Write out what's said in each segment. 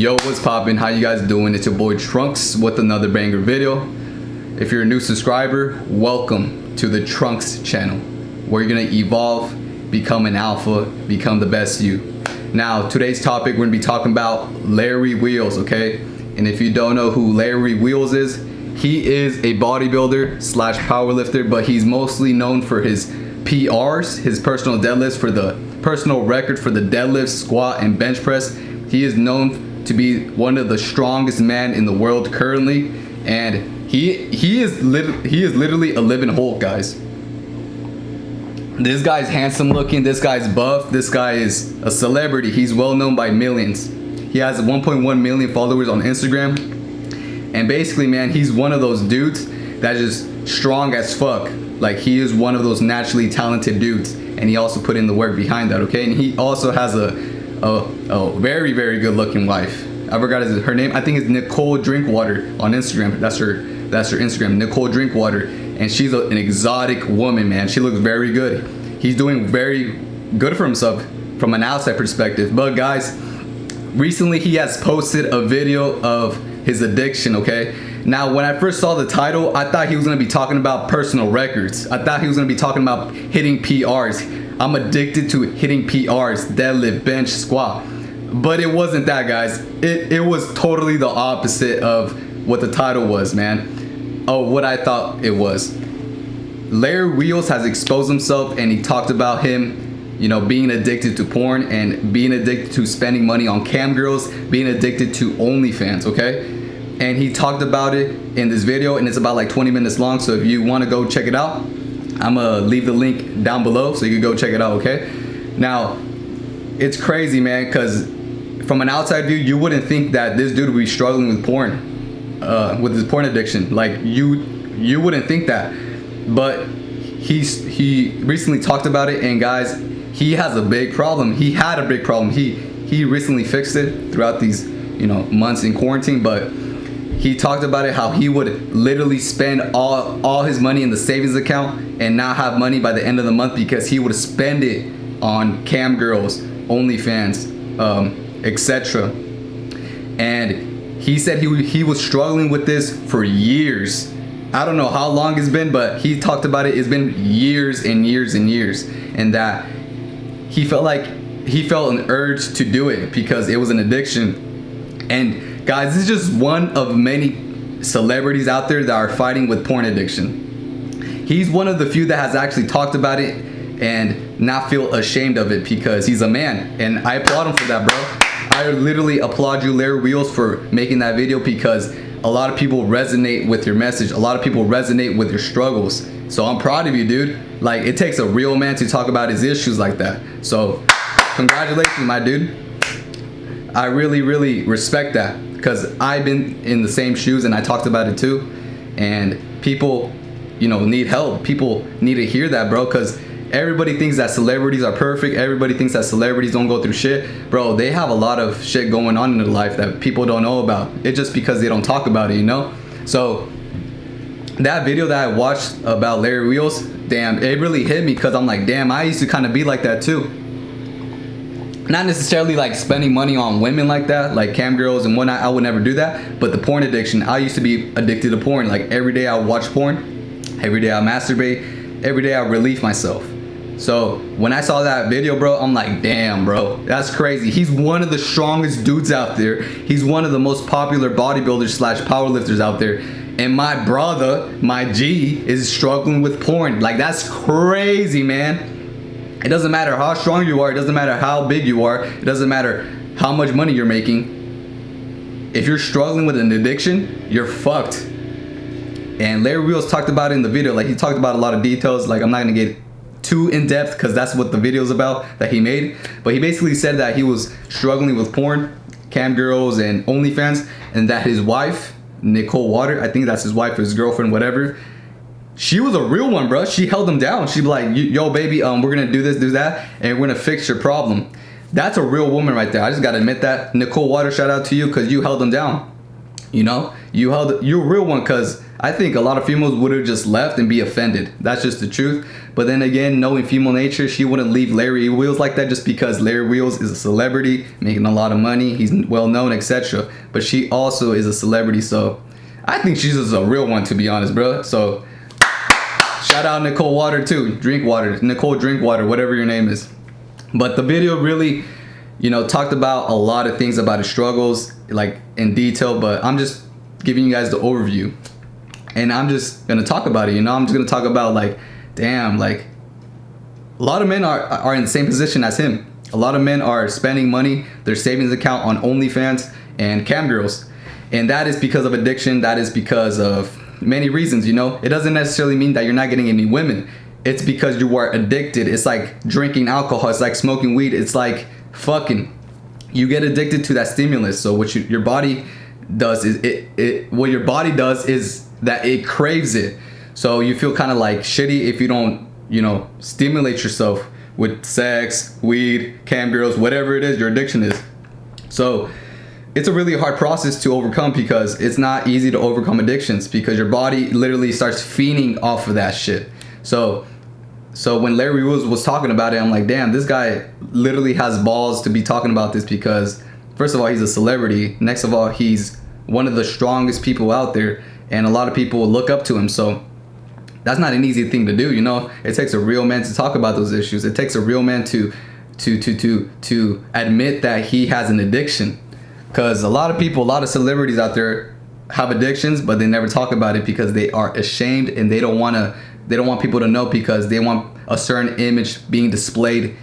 Yo, what's poppin'? How you guys doing? It's your boy Trunks with another banger video. If you're a new subscriber, welcome to the Trunks channel, where you're gonna evolve, become an alpha, become the best you. Now, today's topic, we're gonna be talking about Larry Wheels, okay? And if you don't know who Larry Wheels is, he is a bodybuilder slash powerlifter, but he's mostly known for his PRs, his personal deadlifts, for the personal record for the deadlift, squat, and bench press. He is known to be one of the strongest men in the world currently, and he is literally a living Hulk, guys. This guy's handsome looking, this guy's buff, this guy is a celebrity. He's well known by millions. He has 1.1 million followers on Instagram, and basically, man, he's one of those dudes that is strong as fuck. Like, he is one of those naturally talented dudes, and he also put in the work behind that, okay? And he also has a very, very good looking wife. I forgot her name. I think it's Nicole Drinkwater on Instagram. That's her Instagram, Nicole Drinkwater. And she's an exotic woman, man. She looks very good. He's doing very good for himself from an outside perspective. But guys, recently he has posted a video of his addiction, okay? Now, when I first saw the title, I thought he was gonna be talking about personal records. I thought he was gonna be talking about hitting PRs. I'm addicted to hitting PRs, deadlift, bench, squat. But it wasn't that, guys. It was totally the opposite of what the title was, man. Oh, what I thought it was. Larry Wheels has exposed himself, and he talked about him, you know, being addicted to porn and being addicted to spending money on cam girls, being addicted to OnlyFans, okay? And he talked about it in this video, and it's about like 20 minutes long. So if you want to go check it out, I'm gonna leave the link down below so you can go check it out, okay? Now, it's crazy, man, because from an outside view, you wouldn't think that this dude would be struggling with porn, with his porn addiction. Like, you wouldn't think that, but he recently talked about it, and guys, he has a big problem. He had a big problem. He recently fixed it throughout these, you know, months in quarantine, but he talked about it, how he would literally spend all his money in the savings account and not have money by the end of the month because he would spend it on cam girls, OnlyFans, etc. And he said he was struggling with this for years. I don't know how long it's been, but he talked about it. It's been years and years and years, and that he felt an urge to do it because it was an addiction. And guys, this is just one of many celebrities out there that are fighting with porn addiction. He's one of the few that has actually talked about it and not feel ashamed of it because he's a man. And I applaud him for that, bro. I literally applaud you, Larry Wheels, for making that video because a lot of people resonate with your message. A lot of people resonate with your struggles. So I'm proud of you, dude. Like, it takes a real man to talk about his issues like that. So congratulations, my dude. I really, really respect that because I've been in the same shoes and I talked about it too. And people, you know, need help. People need to hear that, bro, because everybody thinks that celebrities are perfect. Everybody thinks that celebrities don't go through shit. Bro, they have a lot of shit going on in their life that people don't know about. It's just because they don't talk about it, you know? So that video that I watched about Larry Wheels, damn, it really hit me because I'm like, damn, I used to kind of be like that too. Not necessarily like spending money on women like that, like cam girls and whatnot. I would never do that. But the porn addiction, I used to be addicted to porn. Like, every day I would watch porn, every day I masturbate, every day I relieve myself. So when I saw that video, bro, I'm like, damn, bro, that's crazy. He's one of the strongest dudes out there. He's one of the most popular bodybuilders slash powerlifters out there. And my brother, my G, is struggling with porn. Like, that's crazy, man. It doesn't matter how strong you are. It doesn't matter how big you are. It doesn't matter how much money you're making. If you're struggling with an addiction, you're fucked. And Larry Wheels talked about it in the video. Like, he talked about a lot of details. Like, I'm not gonna get too in depth because that's what the video is about that he made. But he basically said that he was struggling with porn, cam girls, and OnlyFans, and that his wife, Nicole Water, I think that's his wife or his girlfriend, whatever, she was a real one, bro. She held him down. She'd be like, yo, baby, we're gonna do this, do that, and we're gonna fix your problem. That's a real woman right there. I just gotta admit that. Nicole Water, shout out to you because you held him down. You know, you're a real one, because I think a lot of females would have just left and be offended. That's just the truth. But then again, knowing female nature, she wouldn't leave Larry Wheels like that just because Larry Wheels is a celebrity making a lot of money. He's well known, etc. But she also is a celebrity, so I think she's just a real one, to be honest, bro. So shout out Nicole Water too. Nicole Drinkwater, whatever your name is. But the video really, you know, talked about a lot of things about his struggles, like in detail, but I'm just giving you guys the overview. And I'm just gonna talk about it, you know. I'm just gonna talk about, like, damn, like, a lot of men are in the same position as him. A lot of men are spending money, their savings account, on OnlyFans and cam girls. And that is because of addiction. That is because of many reasons, you know. It doesn't necessarily mean that you're not getting any women. It's because you are addicted. It's like drinking alcohol. It's like smoking weed. It's like fucking. You get addicted to that stimulus. So what your body does is what your body does is that it craves it. So you feel kind of like shitty if you don't, you know, stimulate yourself with sex, weed, cam girls, whatever it is your addiction is. So it's a really hard process to overcome, because it's not easy to overcome addictions, because your body literally starts feeding off of that shit. So when Larry Wheels was talking about it, I'm like, damn, this guy literally has balls to be talking about this, because first of all, he's a celebrity. Next of all, he's one of the strongest people out there, and a lot of people look up to him. So that's not an easy thing to do, you know. It takes a real man to talk about those issues. It takes a real man to admit that he has an addiction. Because a lot of people, a lot of celebrities out there have addictions, but they never talk about it because they are ashamed, and they don't want people to know, because they want a certain image being displayed,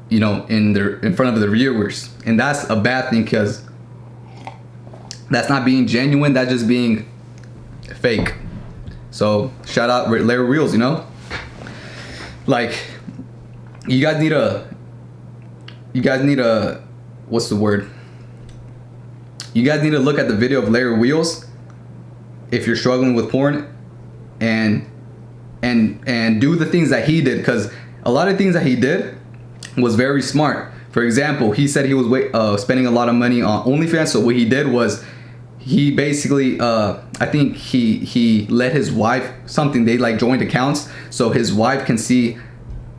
you know, in front of the viewers. And that's a bad thing, because that's not being genuine, that's just being fake. So shout out Larry Wheels, you know. Like, you guys need a what's the word? You guys need to look at the video of Larry Wheels if you're struggling with porn, and do the things that he did, because a lot of things that he did was very smart. For example, he said he was spending a lot of money on OnlyFans. So what he did was, he basically I think he let his wife, something, they like joined accounts, so his wife can see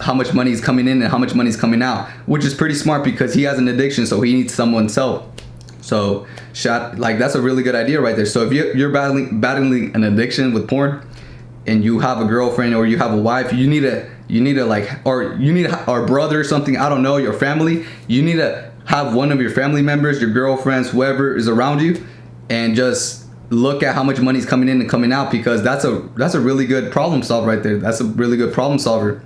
how much money is coming in and how much money is coming out, which is pretty smart, because he has an addiction, so he needs someone's help. So that's a really good idea right there. So if you're battling an addiction with porn, and you have a girlfriend or you have a wife, you need to or brother or something, I don't know, your family, you need to have one of your family members, your girlfriends, whoever is around you, and just look at how much money is coming in and coming out, because that's a really good problem solver right there. That's a really good problem solver.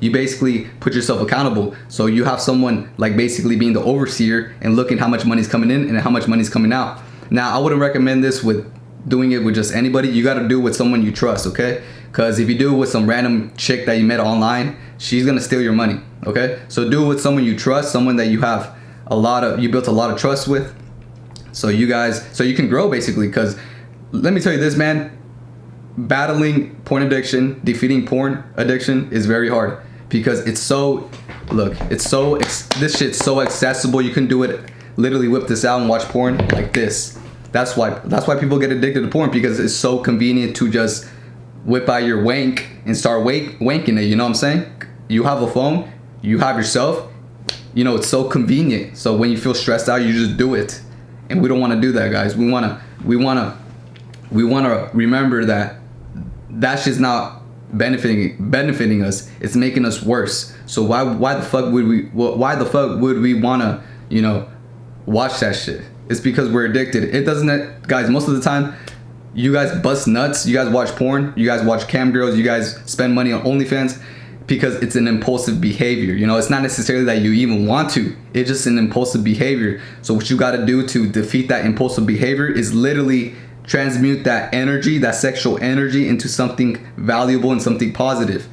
You basically put yourself accountable. So you have someone like basically being the overseer and looking how much money is coming in and how much money is coming out. Now, I wouldn't recommend this with doing it with just anybody. You got to do it with someone you trust, okay? Because if you do it with some random chick that you met online, she's gonna steal your money, okay? So do it with someone you trust, someone that you built a lot of trust with, so you can grow, basically. Because let me tell you this, man, battling porn addiction, defeating porn addiction is very hard, because this shit's so accessible. You can do it, literally whip this out and watch porn like this. That's why people get addicted to porn, because it's so convenient to just whip out your wank and start wanking it, you know what I'm saying? You have a phone, you have yourself, you know, it's so convenient. So when you feel stressed out, you just do it. And we don't want to do that, guys. We want to remember that that's just not benefiting us. It's making us worse. So why the fuck would we want to, you know, watch that shit? It's because we're addicted. It doesn't, guys, most of the time, you guys bust nuts, you guys watch porn, you guys watch cam girls, you guys spend money on OnlyFans, because it's an impulsive behavior. You know, it's not necessarily that you even want to. It's just an impulsive behavior. So what you got to do to defeat that impulsive behavior is literally transmute that energy, that sexual energy, into something valuable and something positive.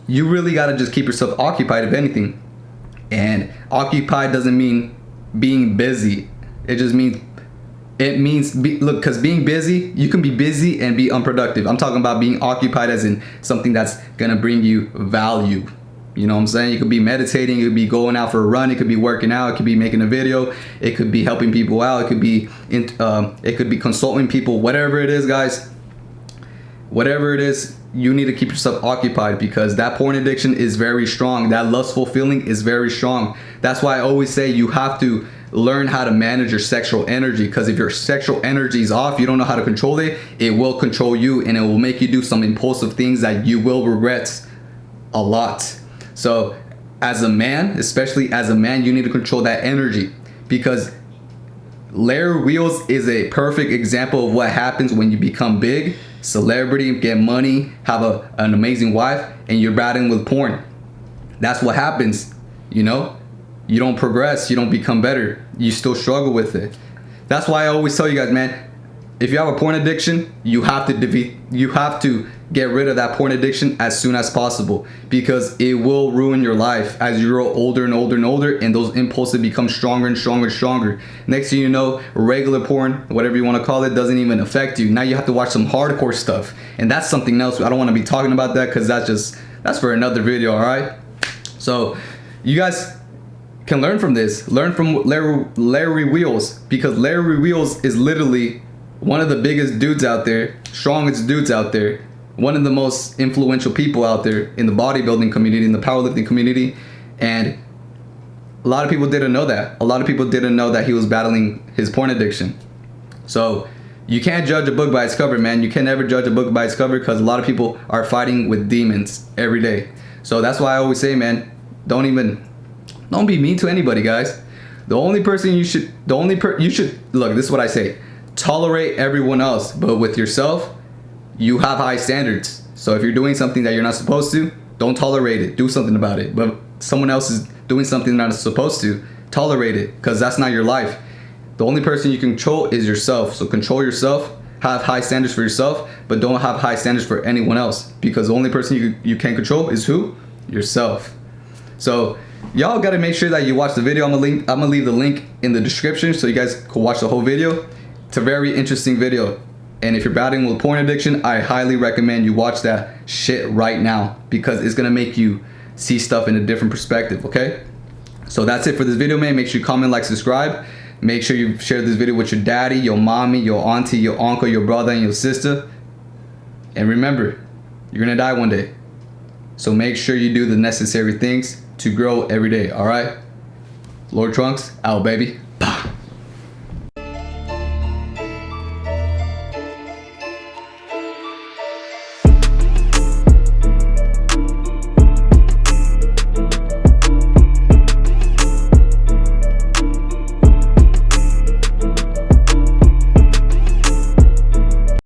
You really got to just keep yourself occupied, if anything. And occupied doesn't mean being busy. It means look, because being busy, you can be busy and be unproductive. I'm talking about being occupied as in something that's gonna bring you value. You know what I'm saying? You could be meditating, you could be going out for a run, it could be working out, it could be making a video, it could be helping people out, it could be consulting people, whatever it is, guys. Whatever it is, you need to keep yourself occupied, because that porn addiction is very strong. That lustful feeling is very strong. That's why I always say you have to learn how to manage your sexual energy, because if your sexual energy is off, you don't know how to control it, it will control you, and it will make you do some impulsive things that you will regret a lot. So as a man, especially as a man, you need to control that energy, because Larry Wheels is a perfect example of what happens when you become big, celebrity, get money, have an amazing wife, and you're battling with porn. That's what happens, you know? You don't progress, you don't become better, you still struggle with it. That's why I always tell you guys, man, if you have a porn addiction, you have to get rid of that porn addiction as soon as possible, because it will ruin your life as you grow older and older and older, and those impulses become stronger and stronger and stronger. Next thing you know, regular porn, whatever you want to call it, doesn't even affect you. Now you have to watch some hardcore stuff, and that's something else. I don't want to be talking about that, because that's for another video. All right, so you guys can learn from this. Learn from Larry Wheels, because Larry Wheels is literally one of the biggest dudes out there, strongest dudes out there, one of the most influential people out there in the bodybuilding community, in the powerlifting community. And a lot of people didn't know that. A lot of people didn't know that he was battling his porn addiction. So you can't judge a book by its cover, man. You can never judge a book by its cover, because a lot of people are fighting with demons every day. So that's why I always say, man, don't be mean to anybody, guys. Look, this is what I say. Tolerate everyone else, but with yourself, you have high standards. So if you're doing something that you're not supposed to, don't tolerate it. Do something about it. But someone else is doing something they're not supposed to, tolerate it, because that's not your life. The only person you control is yourself. So control yourself, have high standards for yourself, but don't have high standards for anyone else, because the only person you can control is who? Yourself. So y'all gotta make sure that you watch the video. I'm gonna leave the link in the description so you guys can watch the whole video. It's a very interesting video, and if you're battling with porn addiction, I highly recommend you watch that shit right now, because it's gonna make you see stuff in a different perspective. Okay, so that's it for this video, man. Make sure you comment, like, subscribe. Make sure you share this video with your daddy, your mommy, your auntie, your uncle, your brother, and your sister. And remember, you're gonna die one day, so make sure you do the necessary things to grow every day. All right, Lord Trunks out, baby.